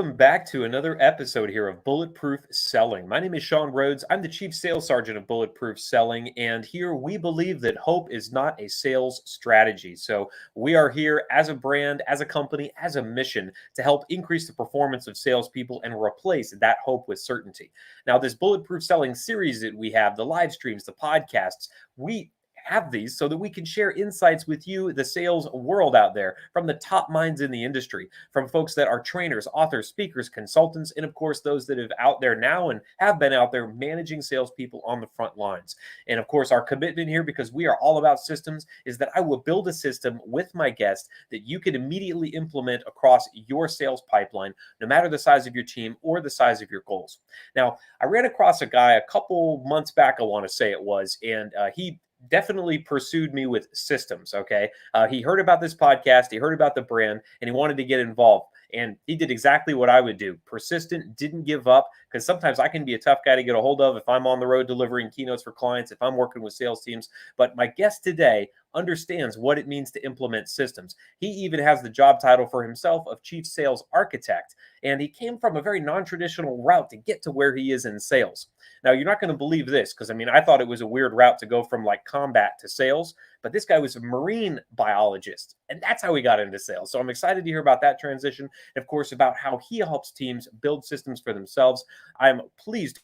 welcome back to another episode here of Bulletproof Selling. My name is Sean Rhodes. I'm the Chief Sales Sergeant of Bulletproof Selling, and here we believe that hope is not a sales strategy. So we are here as a brand, as a company, as a mission to help increase the performance of salespeople and replace that hope with certainty. Now, this Bulletproof Selling series that we have, the live streams, the podcasts, we have these so that we can share insights with you, the sales world out there, from the top minds in the industry, from folks that are trainers, authors, speakers, consultants, and of course, those that have out there now and have been out there managing salespeople on the front lines. And of course, our commitment here, because we are all about systems, is that I will build a system with my guests that you can immediately implement across your sales pipeline, no matter the size of your team or the size of your goals. Now, I ran across a guy a couple months back, I want to say it was, and he definitely pursued me with systems. Okay. He heard about this podcast, he heard about the brand, and he wanted to get involved. And he did exactly what I would do. Persistent, didn't give up, because sometimes I can be a tough guy to get a hold of if I'm on the road delivering keynotes for clients, if I'm working with sales teams. But my guest today understands what it means to implement systems. He even has the job title for himself of Chief Sales Architect. And he came from a very non-traditional route to get to where he is in sales. Now, you're not going to believe this, because I thought it was a weird route to go from like combat to sales, but this guy was a marine biologist, and that's how he got into sales. So I'm excited to hear about that transition, and of course, about how he helps teams build systems for themselves. I'm pleased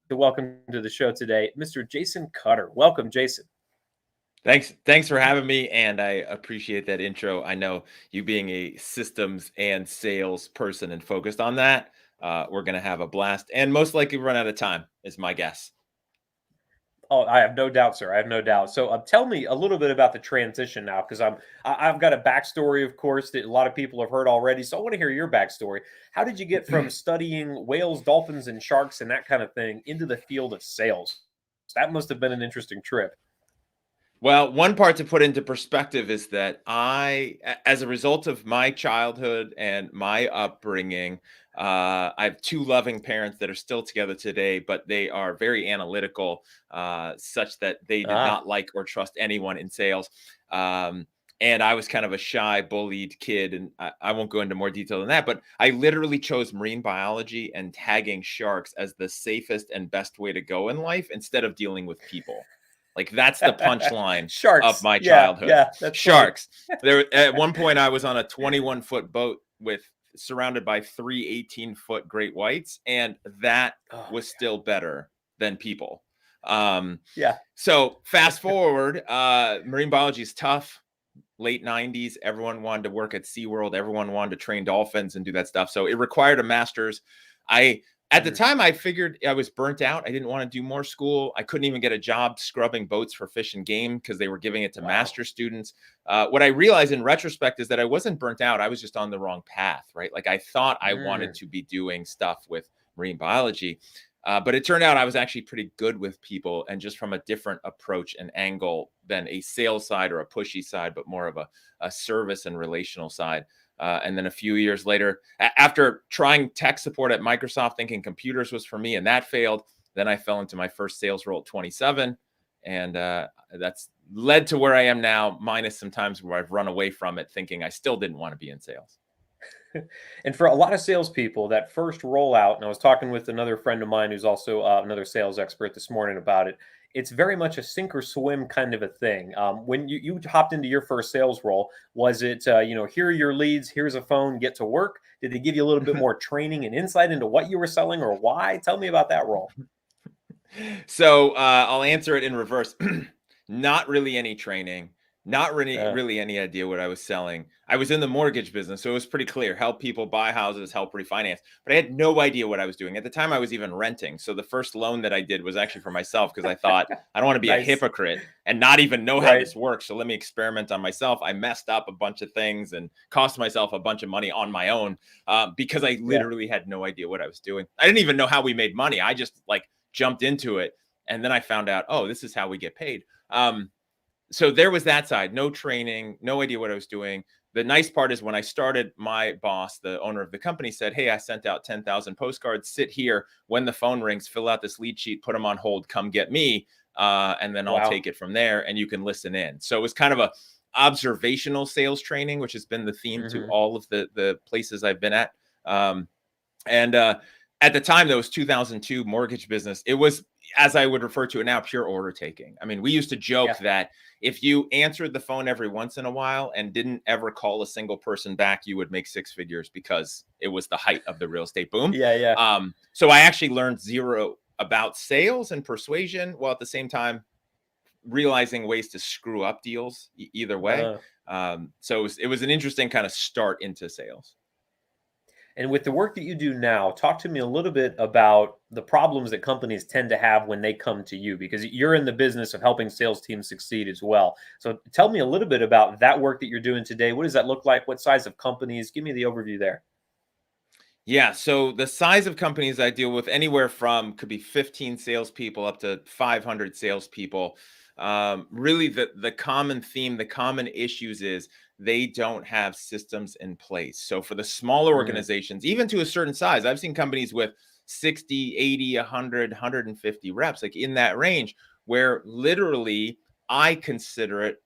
to welcome to the show today, Mr. Jason Cutter. Welcome, Jason. Thanks for having me, and I appreciate that intro. I know you being a systems and sales person and focused on that, we're going to have a blast, and most likely run out of time, is my guess. Oh, I have no doubt, sir. I have no doubt. So tell me a little bit about the transition now, because I've got a backstory, of course, that a lot of people have heard already. So I want to hear your backstory. How did you get from studying whales, dolphins, and sharks and that kind of thing into the field of sales? That must have been an interesting trip. Well, one part to put into perspective is that as a result of my childhood and my upbringing, I have two loving parents that are still together today, but they are very analytical, such that they did not like or trust anyone in sales. And I was kind of a shy, bullied kid, and I won't go into more detail than that, but I literally chose marine biology and tagging sharks as the safest and best way to go in life instead of dealing with people. Like, that's the punchline of my childhood. Yeah, that's sharks. There, at one point, I was on a 21-foot boat surrounded by 3 18-foot great whites, and that was still better than people. So fast forward, marine biology is tough. Late 90s, everyone wanted to work at SeaWorld. Everyone wanted to train dolphins and do that stuff. So it required a master's. At the time, I figured I was burnt out. I didn't want to do more school. I couldn't even get a job scrubbing boats for Fish and Game because they were giving it to master students. What I realized in retrospect is that I wasn't burnt out. I was just on the wrong path, right? Like, I thought I wanted to be doing stuff with marine biology, but it turned out I was actually pretty good with people, and just from a different approach and angle than a sales side or a pushy side, but more of a service and relational side. And then a few years later, after trying tech support at Microsoft, thinking computers was for me, and that failed, then I fell into my first sales role at 27. And that's led to where I am now, minus some times where I've run away from it, thinking I still didn't want to be in sales. And for a lot of salespeople, that first rollout, and I was talking with another friend of mine who's also another sales expert this morning about it, it's very much a sink or swim kind of a thing. When you hopped into your first sales role, was it, here are your leads, here's a phone, get to work? Did they give you a little bit more training and insight into what you were selling or why? Tell me about that role. So I'll answer it in reverse. Not really any training. Not really any idea what I was selling. I was in the mortgage business, so it was pretty clear. Help people buy houses, help refinance. But I had no idea what I was doing. At the time, I was even renting. So the first loan that I did was actually for myself, because I thought, I don't want to be a hypocrite and not even know how this works. So let me experiment on myself. I messed up a bunch of things and cost myself a bunch of money on my own because I literally had no idea what I was doing. I didn't even know how we made money. I just jumped into it. And then I found out, oh, this is how we get paid. So there was that side, no training, no idea what I was doing. The nice part is when I started, my boss, the owner of the company, said, hey, I sent out 10,000 postcards, sit here. When the phone rings, fill out this lead sheet, put them on hold, come get me. And then I'll take it from there and you can listen in. So it was kind of a observational sales training, which has been the theme to all of the places I've been at. And at the time, that was 2002 mortgage business. It was, as I would refer to it now, pure order taking. I mean, we used to joke that if you answered the phone every once in a while and didn't ever call a single person back, you would make six figures because it was the height of the real estate boom. So I actually learned zero about sales and persuasion, while at the same time realizing ways to screw up deals either way. So it was an interesting kind of start into sales. And with the work that you do now, talk to me a little bit about the problems that companies tend to have when they come to you, because you're in the business of helping sales teams succeed as well. So tell me a little bit about that work that you're doing today. What does that look like? What size of companies? Give me the overview there. Yeah, so the size of companies I deal with, anywhere from could be 15 salespeople up to 500 salespeople. Really, the common theme, the common issues is they don't have systems in place. So for the smaller organizations, even to a certain size, I've seen companies with 60, 80, 100, 150 reps, like in that range, where literally I consider it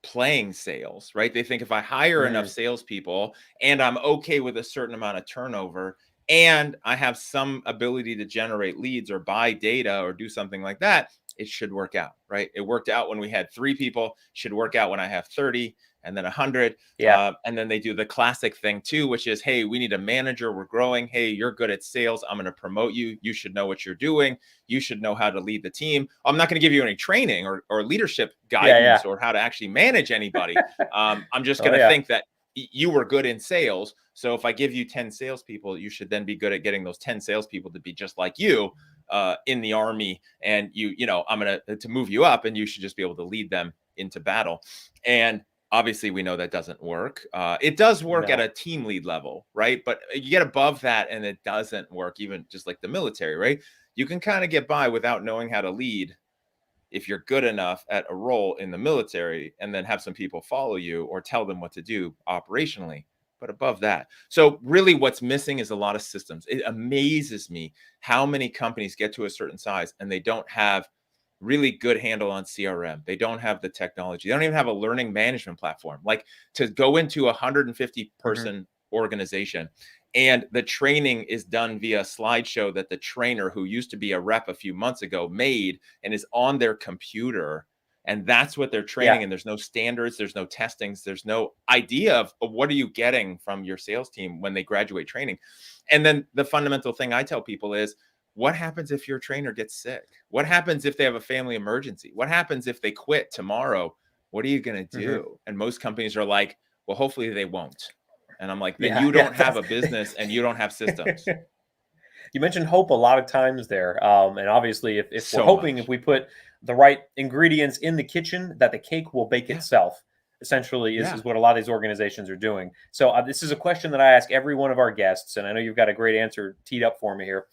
playing sales, right? They think if I hire enough salespeople and I'm okay with a certain amount of turnover and I have some ability to generate leads or buy data or do something like that, it should work out, right? It worked out when we had 3 people, should work out when I have 30 and then 100. And then they do the classic thing too, which is, hey, we need a manager. We're growing. Hey, you're good at sales. I'm going to promote you. You should know what you're doing. You should know how to lead the team. I'm not going to give you any training or leadership guidance or how to actually manage anybody. I'm just going to think that you were good in sales. So if I give you 10 salespeople, you should then be good at getting those 10 salespeople to be just like you in the army. And I'm going to move you up, and you should just be able to lead them into battle. And obviously, we know that doesn't work. It does work at a team lead level, right? But you get above that and it doesn't work, even just like the military, right? You can kind of get by without knowing how to lead if you're good enough at a role in the military, and then have some people follow you or tell them what to do operationally. But above that, so really what's missing is a lot of systems. It amazes me how many companies get to a certain size and they don't have really good handle on CRM. They don't have the technology. They don't even have a learning management platform. Like, to go into a 150 person organization and the training is done via slideshow that the trainer, who used to be a rep a few months ago, made and is on their computer. And that's what they're training. And there's no standards, there's no testings, there's no idea of what are you getting from your sales team when they graduate training. And then the fundamental thing I tell people is, what happens if your trainer gets sick? What happens if they have a family emergency? What happens if they quit tomorrow? What are you going to do? And most companies are like, well, hopefully they won't. And I'm like, then you don't have a business and you don't have systems. You mentioned hope a lot of times there. And obviously, if we're hoping, if we put the right ingredients in the kitchen, that the cake will bake itself, essentially, is what a lot of these organizations are doing. So this is a question that I ask every one of our guests, and I know you've got a great answer teed up for me here.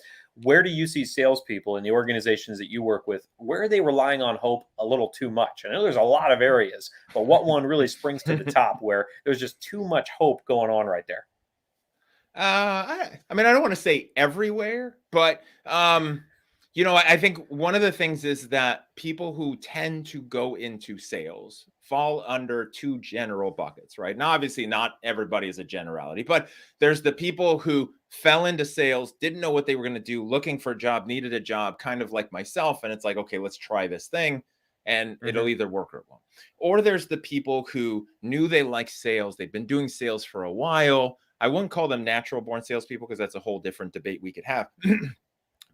Where do you see salespeople in the organizations that you work with, where are they relying on hope a little too much? I know there's a lot of areas, but what one really springs to the top where there's just too much hope going on right there? I mean, I don't want to say everywhere, but I think one of the things is that people who tend to go into sales fall under 2 general buckets, right? Now, obviously, not everybody is a generality, but there's the people who fell into sales, didn't know what they were going to do, looking for a job, needed a job, kind of like myself. And it's like, okay, let's try this thing. And it'll either work or it won't. Or there's the people who knew they liked sales. They've been doing sales for a while. I wouldn't call them natural born salespeople, because that's a whole different debate we could have.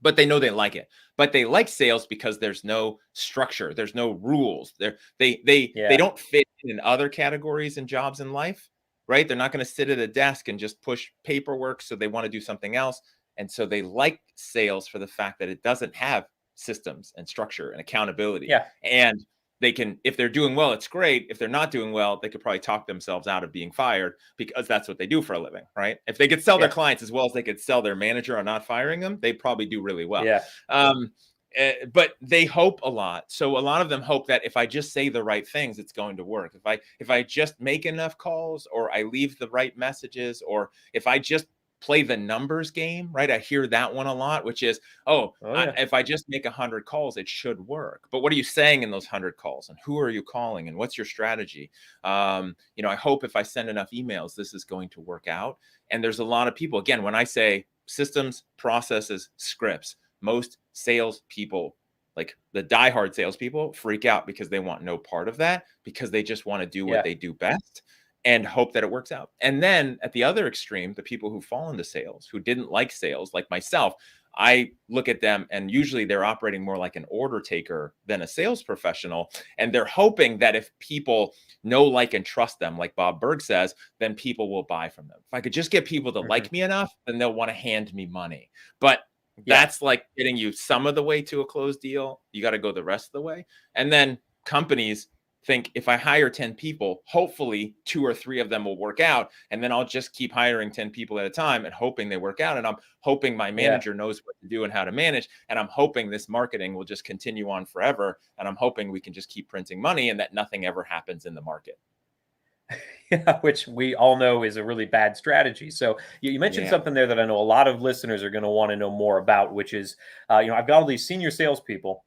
But they know they like it. But they like sales because there's no structure, there's no rules. They don't fit in other categories and jobs in life, right? They're not going to sit at a desk and just push paperwork, so they want to do something else. And so they like sales for the fact that it doesn't have systems and structure and accountability. And they can, if they're doing well, it's great. If they're not doing well, they could probably talk themselves out of being fired, because that's what they do for a living, right? If they could sell their clients as well as they could sell their manager on not firing them, they'd probably do really well. But they hope a lot. So a lot of them hope that if I just say the right things, it's going to work. If I just make enough calls, or I leave the right messages, or if I just play the numbers game, right? I hear that one a lot, which is, if I just make 100 calls, it should work. But what are you saying in those 100 calls, and who are you calling, and what's your strategy? I hope if I send enough emails, this is going to work out. And there's a lot of people, again, when I say systems, processes, scripts. Most salespeople, like the diehard salespeople, freak out because they want no part of that, because they just want to do what Yeah. they do best and hope that it works out. And then at the other extreme, the people who fall into sales, who didn't like sales, like myself, I look at them and usually they're operating more like an order taker than a sales professional. And they're hoping that if people know, like, and trust them, like Bob Berg says, then people will buy from them. If I could just get people to like me enough, then they'll want to hand me money. But that's like getting you some of the way to a closed deal. You got to go the rest of the way. And then companies think, if I hire 10 people, hopefully 2 or 3 of them will work out. And then I'll just keep hiring 10 people at a time and hoping they work out. And I'm hoping my manager knows what to do and how to manage. And I'm hoping this marketing will just continue on forever. And I'm hoping we can just keep printing money and that nothing ever happens in the market. Yeah, which we all know is a really bad strategy. So you mentioned something there that I know a lot of listeners are going to want to know more about, which is, I've got all these senior salespeople.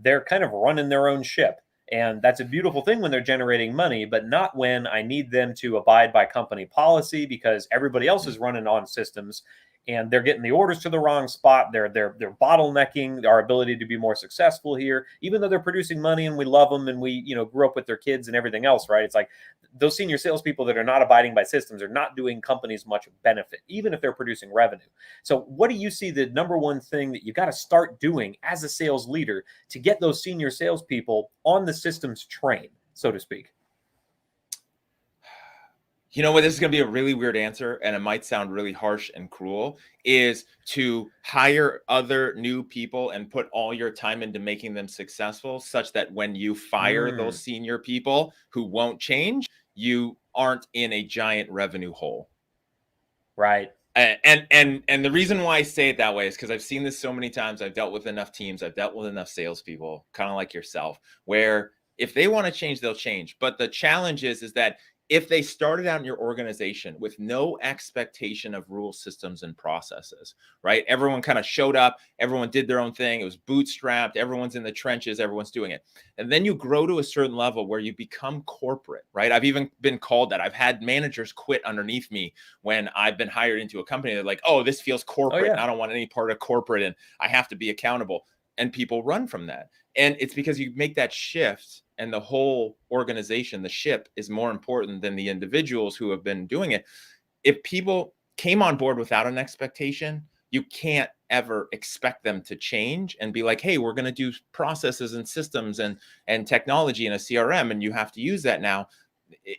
They're kind of running their own ship. And that's a beautiful thing when they're generating money, but not when I need them to abide by company policy because everybody else is running on systems and they're getting the orders to the wrong spot. They're bottlenecking our ability to be more successful here, even though they're producing money and we love them and we, grew up with their kids and everything else, right? It's like those senior salespeople that are not abiding by systems are not doing companies much benefit, even if they're producing revenue. So what do you see the number one thing that you got to start doing as a sales leader to get those senior salespeople on the systems train, so to speak? You know what? This is going to be a really weird answer, and it might sound really harsh and cruel, is to hire other new people and put all your time into making them successful such that when you fire those senior people who won't change, you aren't in a giant revenue hole. Right. And the reason why I say it that way is because I've seen this so many times. I've dealt with enough teams. I've dealt with enough salespeople, kind of like yourself, where if they want to change, they'll change. But the challenge is that if they started out in your organization with no expectation of rule systems and processes, right? Everyone kind of showed up, everyone did their own thing. It was bootstrapped. Everyone's in the trenches. Everyone's doing it. And then you grow to a certain level where you become corporate, right? I've even been called that. I've had managers quit underneath me when I've been hired into a company. They're like, oh, this feels corporate. And I don't want any part of corporate and I have to be accountable. And people run from that. And it's because you make that shift and the whole organization, the ship, is more important than the individuals who have been doing it. If people came on board without an expectation, you can't ever expect them to change and be like, hey, we're going to do processes and systems and technology in a CRM, and you have to use that now.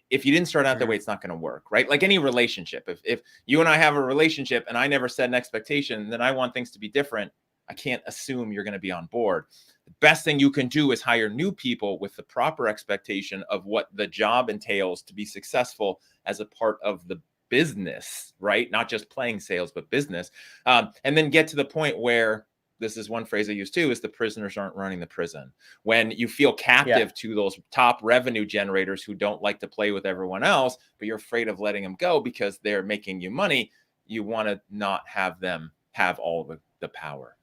If you didn't start out that way, it's not going to work, right? Like any relationship. If you and I have a relationship and I never set an expectation, then I want things to be different, I can't assume you're going to be on board. The best thing you can do is hire new people with the proper expectation of what the job entails to be successful as a part of the business, right? Not just playing sales, but business. And then get to the point where, this is one phrase I use too, is the prisoners aren't running the prison. When you feel captive to those top revenue generators who don't like to play with everyone else, but you're afraid of letting them go because they're making you money, you want to not have them have all the power.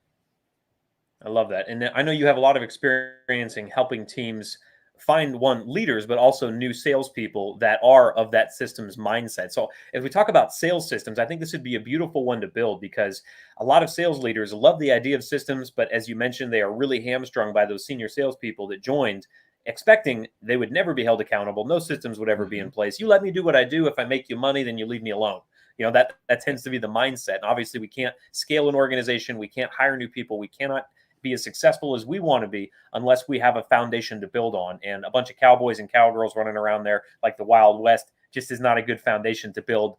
I love that. And I know you have a lot of experience in helping teams find leaders, but also new salespeople that are of that systems mindset. So if we talk about sales systems, I think this would be a beautiful one to build because a lot of sales leaders love the idea of systems, but as you mentioned, they are really hamstrung by those senior salespeople that joined expecting they would never be held accountable. No systems would ever be in place. You let me do what I do. If I make you money, then you leave me alone. That tends to be the mindset. And obviously we can't scale an organization. We can't hire new people. We cannot be as successful as we want to be unless we have a foundation to build on. And a bunch of cowboys and cowgirls running around there like the Wild West just is not a good foundation to build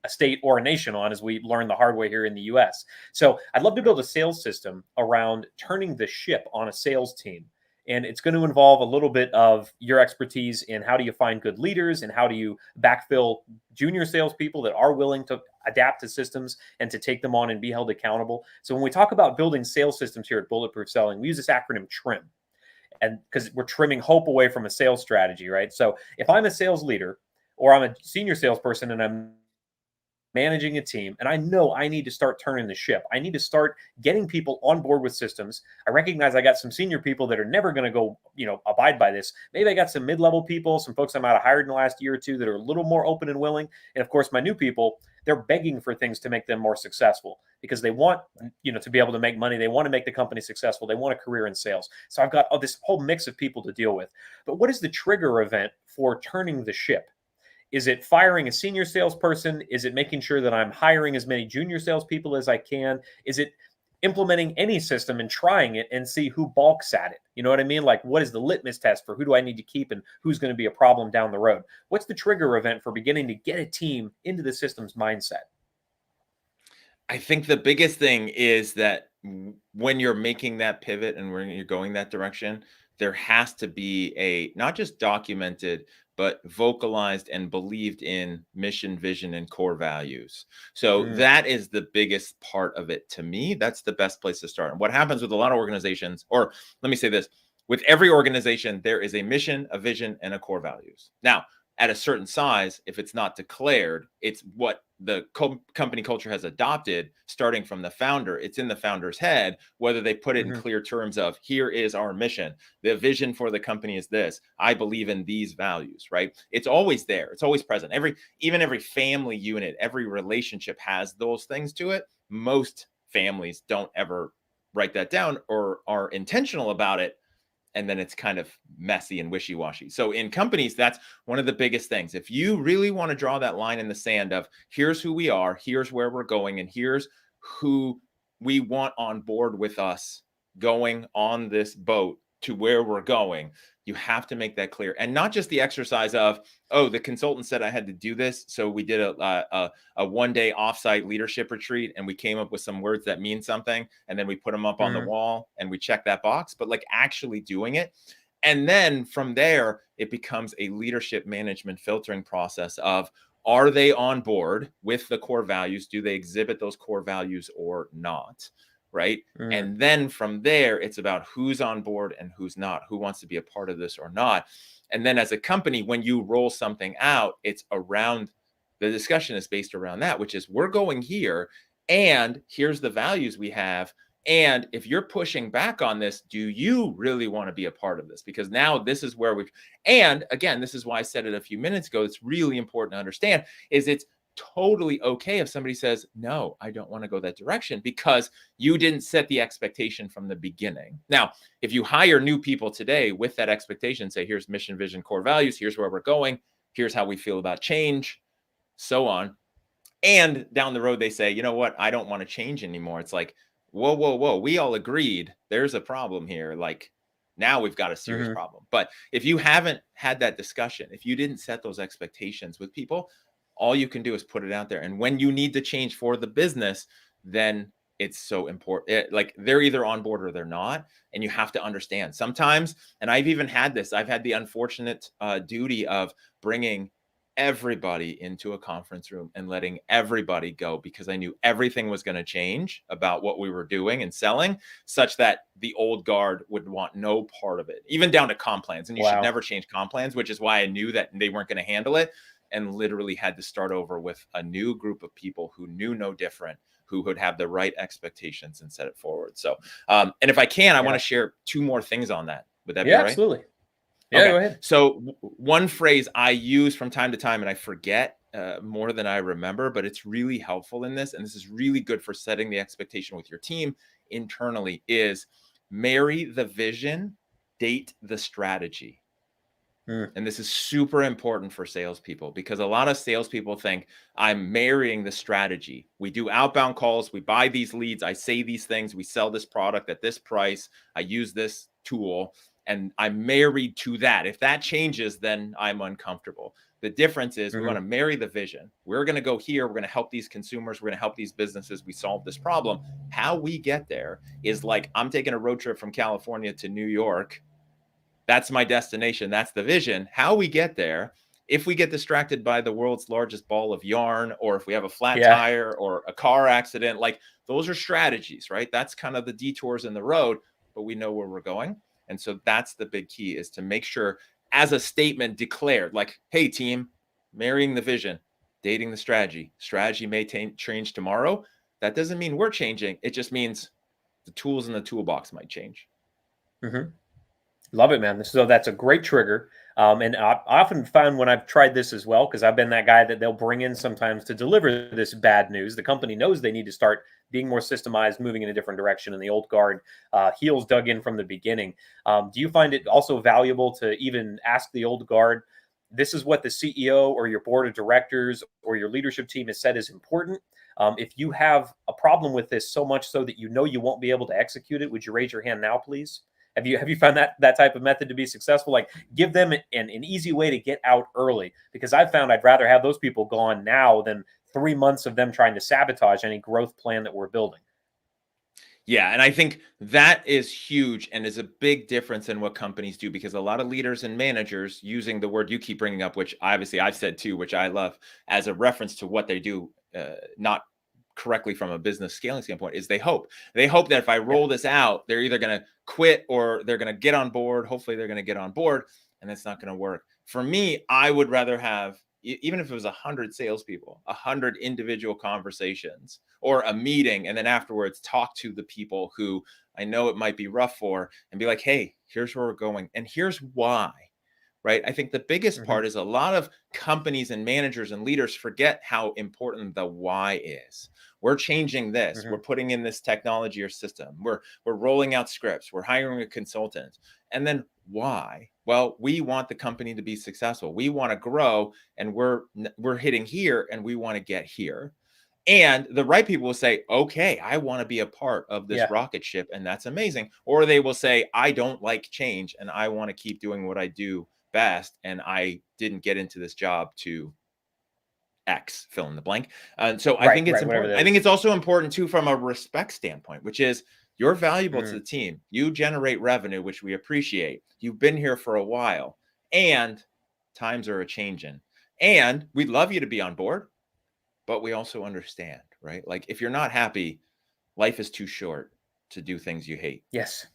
a state or a nation on, as we learned the hard way here in the US. So I'd love to build a sales system around turning the ship on a sales team. And it's going to involve a little bit of your expertise in how do you find good leaders and how do you backfill junior salespeople that are willing to adapt to systems and to take them on and be held accountable. So when we talk about building sales systems here at Bulletproof Selling, we use this acronym TRIM. And because we're trimming hope away from a sales strategy, right? So if I'm a sales leader or I'm a senior salesperson and I'm managing a team, and I know I need to start turning the ship. I need to start getting people on board with systems. I recognize I got some senior people that are never going to go, abide by this. Maybe I got some mid-level people, some folks I might have hired in the last year or two that are a little more open and willing. And of course, my new people, they're begging for things to make them more successful because they want, to be able to make money. They want to make the company successful. They want a career in sales. So I've got this whole mix of people to deal with. But what is the trigger event for turning the ship? Is it firing a senior salesperson? Is it making sure that I'm hiring as many junior salespeople as I can? Is it implementing any system and trying it and see who balks at it? You know what I mean? Like, what is the litmus test for who do I need to keep and who's going to be a problem down the road? What's the trigger event for beginning to get a team into the systems mindset? I think the biggest thing is that when you're making that pivot and when you're going that direction, there has to be a not just documented, but vocalized and believed in mission, vision, and core values. So that is the biggest part of it to me. That's the best place to start. And what happens with a lot of organizations, or let me say this, with every organization, there is a mission, a vision, and a core values. Now, at a certain size, if it's not declared, it's what the company culture has adopted starting from the founder. It's in the founder's head, whether they put it in clear terms of here is our mission. The vision for the company is this. I believe in these values, right? It's always there. It's always present. Even every family unit, every relationship has those things to it. Most families don't ever write that down or are intentional about it. And then it's kind of messy and wishy-washy. So in companies, that's one of the biggest things. If you really want to draw that line in the sand of here's who we are, here's where we're going, and here's who we want on board with us going on this boat to where we're going, you have to make that clear. And not just the exercise of, oh, the consultant said I had to do this. So we did a one-day offsite leadership retreat and we came up with some words that mean something. And then we put them up on the wall and we check that box, but like actually doing it. And then from there, it becomes a leadership management filtering process of, are they on board with the core values? Do they exhibit those core values or not? Right. And then from there, it's about who's on board and who's not, who wants to be a part of this or not. And then as a company, when you roll something out, it's around, the discussion is based around that, which is we're going here and here's the values we have. And if you're pushing back on this, do you really want to be a part of this? Because now this is where and again, this is why I said it a few minutes ago. It's really important to understand is it's totally okay if somebody says, no, I don't want to go that direction because you didn't set the expectation from the beginning. Now, if you hire new people today with that expectation, say, here's mission, vision, core values, here's where we're going, here's how we feel about change, so on. And down the road, they say, you know what, I don't want to change anymore. It's like, whoa, whoa, whoa, we all agreed there's a problem here. Like now we've got a serious problem. But if you haven't had that discussion, if you didn't set those expectations with people, all you can do is put it out there. And when you need to change for the business, then it's so important. Like they're either on board or they're not. And you have to understand sometimes. And I've even had this. I've had the unfortunate duty of bringing everybody into a conference room and letting everybody go because I knew everything was going to change about what we were doing and selling such that the old guard would want no part of it, even down to comp plans. And you should never change comp plans, which is why I knew that they weren't going to handle it. And literally had to start over with a new group of people who knew no different, who would have the right expectations and set it forward. So, and if I can, I want to share two more things on that. Would that be all right? Absolutely. Yeah, okay. Go ahead. So one phrase I use from time to time, and I forget more than I remember, but it's really helpful in this. And this is really good for setting the expectation with your team internally is marry the vision, date the strategy. And this is super important for salespeople because a lot of salespeople think I'm marrying the strategy. We do outbound calls. We buy these leads. I say these things. We sell this product at this price. I use this tool and I'm married to that. If that changes, then I'm uncomfortable. The difference is we want to marry the vision. We're going to go here. We're going to help these consumers. We're going to help these businesses. We solve this problem. How we get there is like I'm taking a road trip from California to New York. That's my destination. That's the vision. How we get there, if we get distracted by the world's largest ball of yarn, or if we have a flat tire or a car accident, like those are strategies, right? That's kind of the detours in the road, but we know where we're going. And so that's the big key is to make sure as a statement declared, like, hey, team, marrying the vision, dating the strategy. Strategy may change tomorrow. That doesn't mean we're changing. It just means the tools in the toolbox might change. Mm-hmm. Love it, man. So that's a great trigger. And I often found when I've tried this as well, because I've been that guy that they'll bring in sometimes to deliver this bad news. The company knows they need to start being more systemized, moving in a different direction, and the old guard heels dug in from the beginning. Do you find it also valuable to even ask the old guard, this is what the CEO or your board of directors or your leadership team has said is important? If you have a problem with this so much so that you know you won't be able to execute it, would you raise your hand now, please? Have you found that type of method to be successful? Like, give them an easy way to get out early, because I've found I'd rather have those people gone now than 3 months of them trying to sabotage any growth plan that we're building. Yeah, and I think that is huge and is a big difference in what companies do, because a lot of leaders and managers, using the word you keep bringing up, which obviously I've said too, which I love as a reference to what they do, not correctly from a business scaling standpoint, is they hope that if I roll this out, they're either going to quit or they're going to get on board. Hopefully they're going to get on board, and it's not going to work. For me, I would rather have, even if it was 100 salespeople, 100 individual conversations or a meeting, and then afterwards talk to the people who I know it might be rough for, and be like, hey, here's where we're going and here's why. Right. I think the biggest part is a lot of companies and managers and leaders forget how important the why is. We're changing this. We're putting in this technology or system. We're rolling out scripts. We're hiring a consultant. And then why? Well, we want the company to be successful. We want to grow, and we're hitting here, and we want to get here. And the right people will say, okay, I want to be a part of this rocket ship, and that's amazing. Or they will say, I don't like change, and I want to keep doing what I do best, and I didn't get into this job to X, fill in the blank. And so I think it's important. I think it's also important too from a respect standpoint, which is you're valuable to the team. You generate revenue, which we appreciate. You've been here for a while, and times are a changing. And we'd love you to be on board, but we also understand, right? Like, if you're not happy, life is too short to do things you hate. Yes.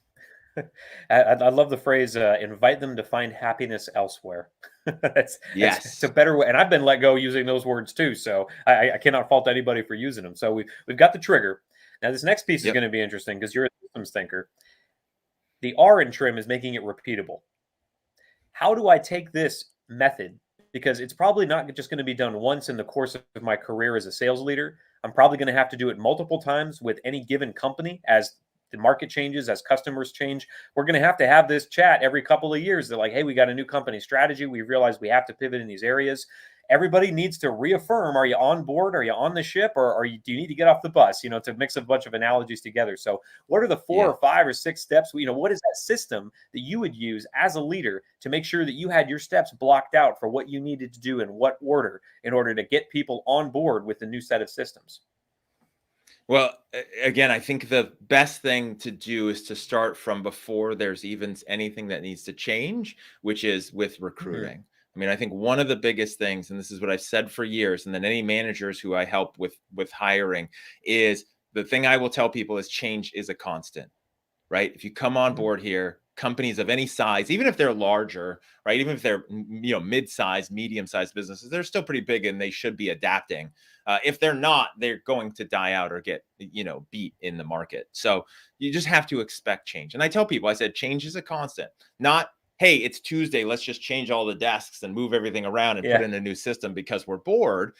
I love the phrase, invite them to find happiness elsewhere. It's a better way. And I've been let go using those words too. So I cannot fault anybody for using them. So we've got the trigger. Now, this next piece is going to be interesting because you're a systems thinker. The R in trim is making it repeatable. How do I take this method? Because it's probably not just going to be done once in the course of my career as a sales leader. I'm probably going to have to do it multiple times with any given company as the market changes, as customers change. We're going to have this chat every couple of years. They're like, hey, we got a new company strategy. We realize we have to pivot in these areas. Everybody needs to reaffirm, are you on board? Are you on the ship? Or do you need to get off the bus, to mix a bunch of analogies together? So what are the 4 or 5 or 6 steps? What is that system that you would use as a leader to make sure that you had your steps blocked out for what you needed to do in what order in order to get people on board with the new set of systems? Well, again, I think the best thing to do is to start from before there's even anything that needs to change, which is with recruiting. I mean, I think one of the biggest things, and this is what I've said for years, and then any managers who I help with hiring, is the thing I will tell people is change is a constant, right? If you come on board here, companies of any size, even if they're larger, right? Even if they're, mid-sized, medium-sized businesses, they're still pretty big and they should be adapting. If they're not, they're going to die out or get, beat in the market. So you just have to expect change. And I tell people, I said, change is a constant, not, hey, it's Tuesday, let's just change all the desks and move everything around and put in a new system because we're bored.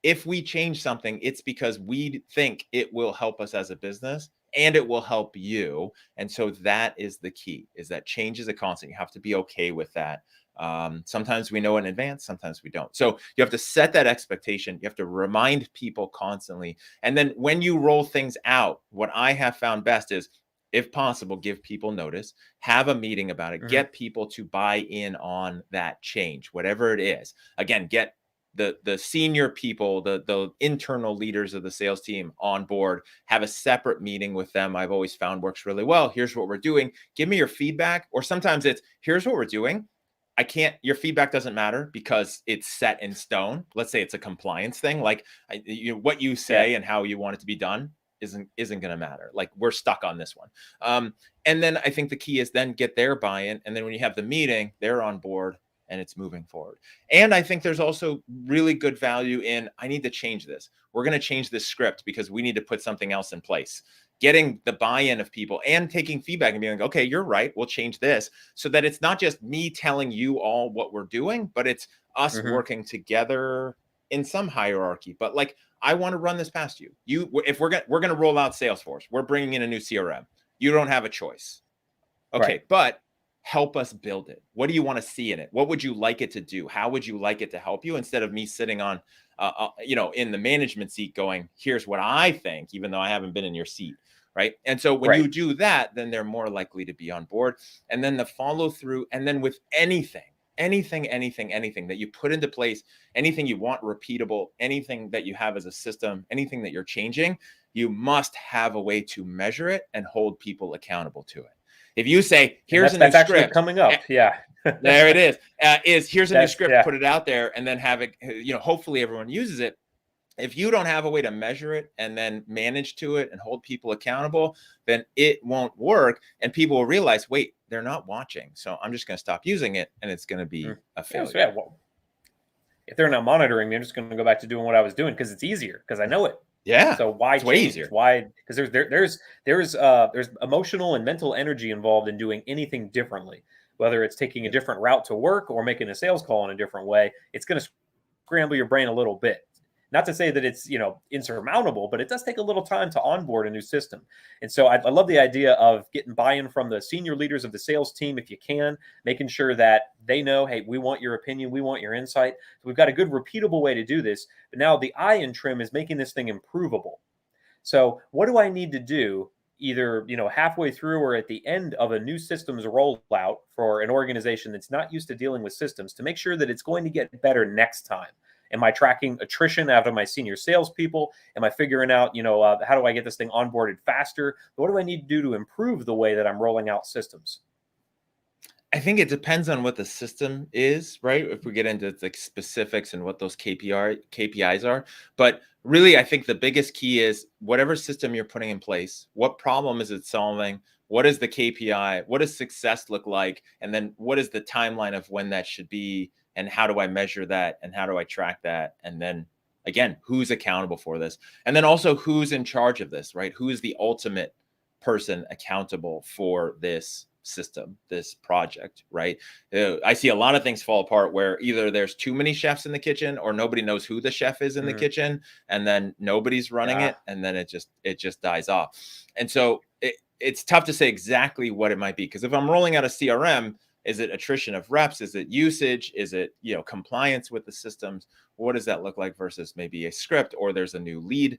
If we change something, it's because we think it will help us as a business and it will help you. And so that is the key, is that change is a constant. You have to be okay with that. Sometimes we know in advance, sometimes we don't. So you have to set that expectation. You have to remind people constantly. And then when you roll things out, what I have found best is, if possible, give people notice, have a meeting about it, get people to buy in on that change, whatever it is. Again, get the senior people, the internal leaders of the sales team on board, have a separate meeting with them. I've always found works really well. Here's what we're doing. Give me your feedback. Or sometimes it's, here's what we're doing. Your feedback doesn't matter because it's set in stone. Let's say it's a compliance thing. Like what you say and how you want it to be done isn't going to matter. Like, we're stuck on this one. And then I think the key is then get their buy-in. And then when you have the meeting, they're on board and it's moving forward. And I think there's also really good value in, I need to change this. We're going to change this script because we need to put something else in place. Getting the buy-in of people and taking feedback and being like, okay, you're right, we'll change this, so that it's not just me telling you all what we're doing, but it's us working together in some hierarchy. But like, I want to run this past you. If we're going to roll out Salesforce, we're bringing in a new CRM. You don't have a choice. Okay, but help us build it. What do you want to see in it? What would you like it to do? How would you like it to help you? Instead of me sitting on, in the management seat going, here's what I think, even though I haven't been in your seat. Right. And so when you do that, then they're more likely to be on board. And then the follow through. And then with anything that you put into place, anything you want repeatable, anything that you have as a system, anything that you're changing, you must have a way to measure it and hold people accountable to it. If you say, here's a new script coming up. Yeah. There it is. Here's a new script, put it out there, and then have it, hopefully everyone uses it. If you don't have a way to measure it and then manage to it and hold people accountable, then it won't work. And people will realize, wait, they're not watching, so I'm just going to stop using it, and it's going to be a failure. Yeah, well, if they're not monitoring me, I'm just going to go back to doing what I was doing because it's easier, because I know it. Yeah. So why it's way easier? Why? Because there's emotional and mental energy involved in doing anything differently. Whether it's taking a different route to work or making a sales call in a different way, it's going to scramble your brain a little bit. Not to say that it's, insurmountable, but it does take a little time to onboard a new system. And so I love the idea of getting buy-in from the senior leaders of the sales team, if you can, making sure that they know, hey, we want your opinion, we want your insight. So we've got a good repeatable way to do this. But now the eye in trim is making this thing improvable. So what do I need to do either, halfway through or at the end of a new systems rollout for an organization that's not used to dealing with systems to make sure that it's going to get better next time? Am I tracking attrition out of my senior salespeople? Am I figuring out, how do I get this thing onboarded faster? What do I need to do to improve the way that I'm rolling out systems? I think it depends on what the system is, right? If we get into the specifics and what those KPIs are. But really, I think the biggest key is whatever system you're putting in place, what problem is it solving? What is the KPI? What does success look like? And then what is the timeline of when that should be? And how do I measure that? And how do I track that? And then again, who's accountable for this? And then also who's in charge of this, right? Who is the ultimate person accountable for this system, this project, right? I see a lot of things fall apart where either there's too many chefs in the kitchen or nobody knows who the chef is in the kitchen, and then nobody's running it, and then it just dies off. And so it's tough to say exactly what it might be, because if I'm rolling out a CRM, is it attrition of reps? Is it usage? Is it, compliance with the systems? What does that look like versus maybe a script, or there's a new lead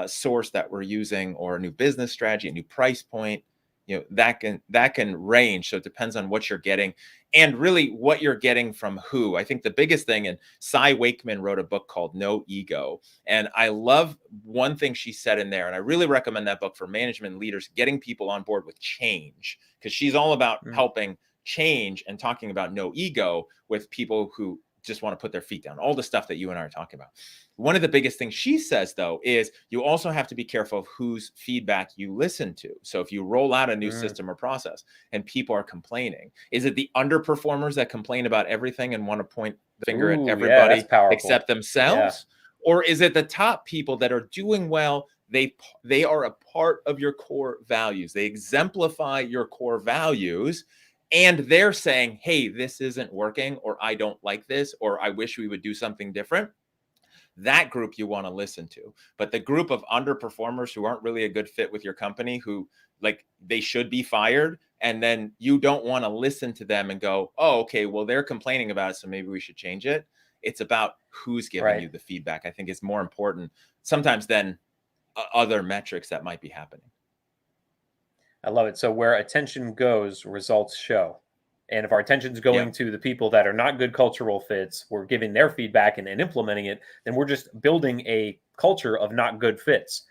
source that we're using, or a new business strategy, a new price point? That can range. So it depends on what you're getting, and really what you're getting from who. I think the biggest thing, and Cy Wakeman wrote a book called No Ego, and I love one thing she said in there, and I really recommend that book for management leaders getting people on board with change, because she's all about helping change and talking about no ego with people who just want to put their feet down, all the stuff that you and I are talking about. One of the biggest things she says, though, is you also have to be careful of whose feedback you listen to. So if you roll out a new system or process and people are complaining, is it the underperformers that complain about everything and want to point the finger at everybody except themselves? Yeah. Or is it the top people that are doing well? They are a part of your core values. They exemplify your core values. And they're saying, hey, this isn't working, or I don't like this, or I wish we would do something different. That group you want to listen to. But the group of underperformers who aren't really a good fit with your company, who they should be fired, and then you don't want to listen to them and go, oh, okay, well, they're complaining about it, so maybe we should change it. It's about who's giving you the feedback. I think is more important sometimes than other metrics that might be happening. I love it. So where attention goes, results show. And if our attention's going to the people that are not good cultural fits, we're giving their feedback and implementing it, then we're just building a culture of not good fits.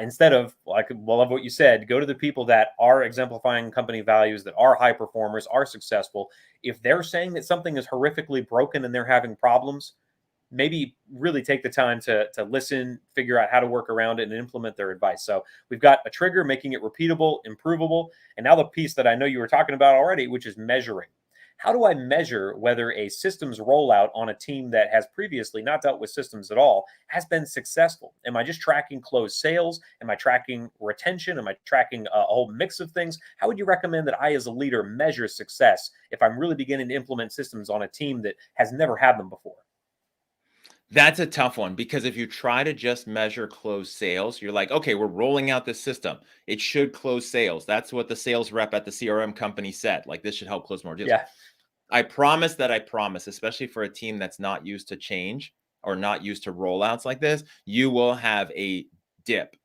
Instead of, I love what you said, go to the people that are exemplifying company values, that are high performers, are successful. If they're saying that something is horrifically broken and they're having problems, maybe really take the time to listen, figure out how to work around it, and implement their advice. So we've got a trigger, making it repeatable, improvable. And now the piece that I know you were talking about already, which is measuring. how do I measure whether a systems rollout on a team that has previously not dealt with systems at all has been successful? Am I just tracking closed sales? Am I tracking retention? Am I tracking a whole mix of things? How would you recommend that I, as a leader, measure success if I'm really beginning to implement systems on a team that has never had them before? That's a tough one because if you try to just measure closed sales, you're like, okay, we're rolling out this system. It should close sales. That's what the sales rep at the CRM company said. Like, this should help close more deals. Yeah. I promise that I promise, especially for a team that's not used to change or not used to rollouts like this, you will have a dip.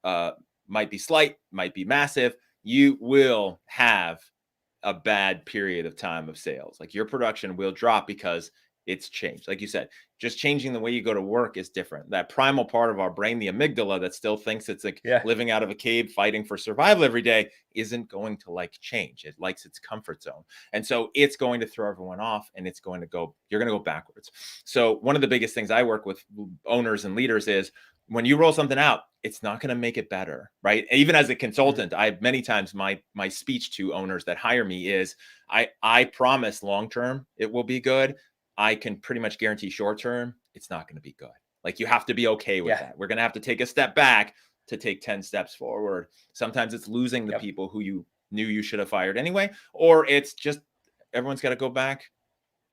Might be slight, might be massive. You will have a bad period of time of sales. Like, your production will drop because it's changed. Like you said, just changing the way you go to work is different. That primal part of our brain, the amygdala, that still thinks it's like living out of a cave, fighting for survival every day, isn't going to like change. It likes its comfort zone. And so it's going to throw everyone off, and it's going to go, you're going to go backwards. So one of the biggest things I work with owners and leaders is, when you roll something out, it's not going to make it better, right? Even as a consultant, I many times my speech to owners that hire me is, I promise long-term it will be good. I can pretty much guarantee short-term it's not going to be good. Like, you have to be okay with that. We're going to have to take a step back to take 10 steps forward. Sometimes it's losing the people who you knew you should have fired anyway, or it's just everyone's got to go back.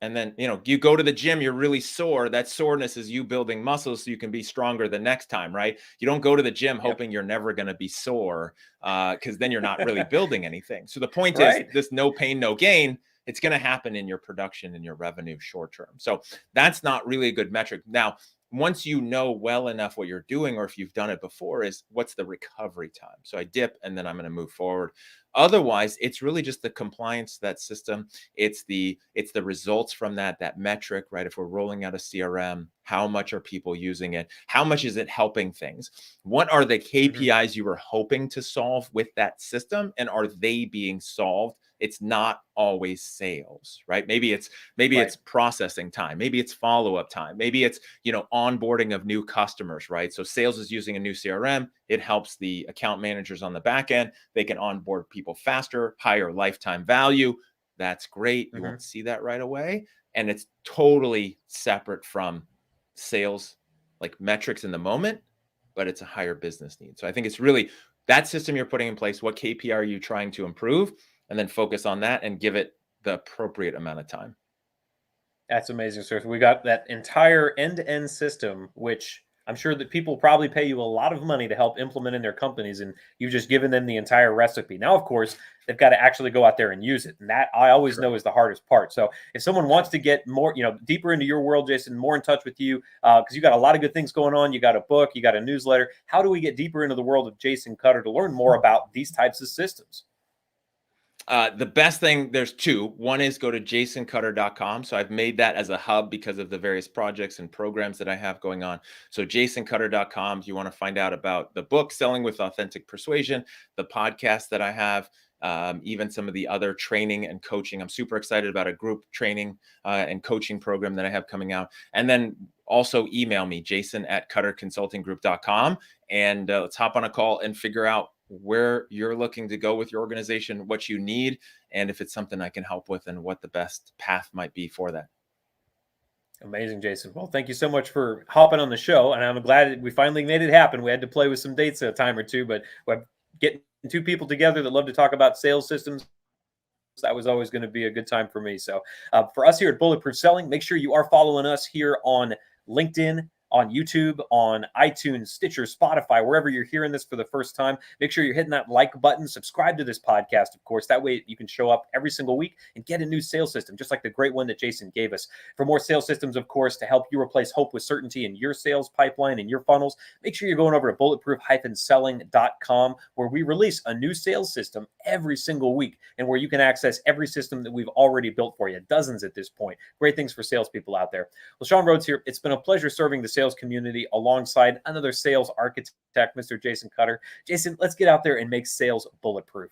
And then, you go to the gym, you're really sore. That soreness is you building muscles so you can be stronger the next time, right? You don't go to the gym hoping you're never going to be sore, because then you're not really building anything. So the point is, this no pain, no gain, it's going to happen in your production and your revenue short term. So that's not really a good metric. Now, once you know well enough what you're doing, or if you've done it before, is what's the recovery time? So I dip and then I'm going to move forward. Otherwise, it's really just the compliance to that system. It's the results from that metric, right? If we're rolling out a CRM, how much are people using it? How much is it helping things? What are the KPIs you were hoping to solve with that system? And are they being solved? It's not always sales, right? Maybe it's processing time. Maybe it's follow-up time. Maybe it's, onboarding of new customers, right? So sales is using a new CRM. It helps the account managers on the back end. They can onboard people faster, higher lifetime value. That's great. You won't see that right away. And it's totally separate from sales, like metrics in the moment, but it's a higher business need. So I think it's really that system you're putting in place. What KPI are you trying to improve? And then focus on that and give it the appropriate amount of time. That's amazing, sir. We got that entire end-to-end system, which I'm sure that people probably pay you a lot of money to help implement in their companies, and you've just given them the entire recipe. Now, of course, they've got to actually go out there and use it, and that I always know is the hardest part. So if someone wants to get more, deeper into your world, Jason, more in touch with you, because you got a lot of good things going on. You got a book, you got a newsletter. How do we get deeper into the world of Jason Cutter to learn more about these types of systems? The best thing, there's two. One is go to jasoncutter.com. So I've made that as a hub because of the various projects and programs that I have going on. So jasoncutter.com, if you want to find out about the book, Selling with Authentic Persuasion, the podcast that I have, even some of the other training and coaching. I'm super excited about a group training and coaching program that I have coming out. And then also email me, jason@cutterconsultinggroup.com. And let's hop on a call and figure out where you're looking to go with your organization, what you need, and if it's something I can help with, and what the best path might be for that. Amazing, Jason. Well, thank you so much for hopping on the show, and I'm glad that we finally made it happen. We had to play with some dates a time or two, but we're getting two people together that love to talk about sales systems. That was always going to be a good time for me. So for us here at Bulletproof Selling, make sure you are following us here on LinkedIn, on YouTube, on iTunes, Stitcher, Spotify, wherever you're hearing this for the first time. Make sure you're hitting that like button. Subscribe to this podcast, of course. That way you can show up every single week and get a new sales system, just like the great one that Jason gave us. For more sales systems, of course, to help you replace hope with certainty in your sales pipeline and your funnels, make sure you're going over to bulletproof-selling.com, where we release a new sales system every single week, and where you can access every system that we've already built for you, dozens at this point. Great things for salespeople out there. Well, Sean Rhodes here. It's been a pleasure serving the sales community alongside another sales architect, Mr. Jason Cutter. Jason, let's get out there and make sales bulletproof.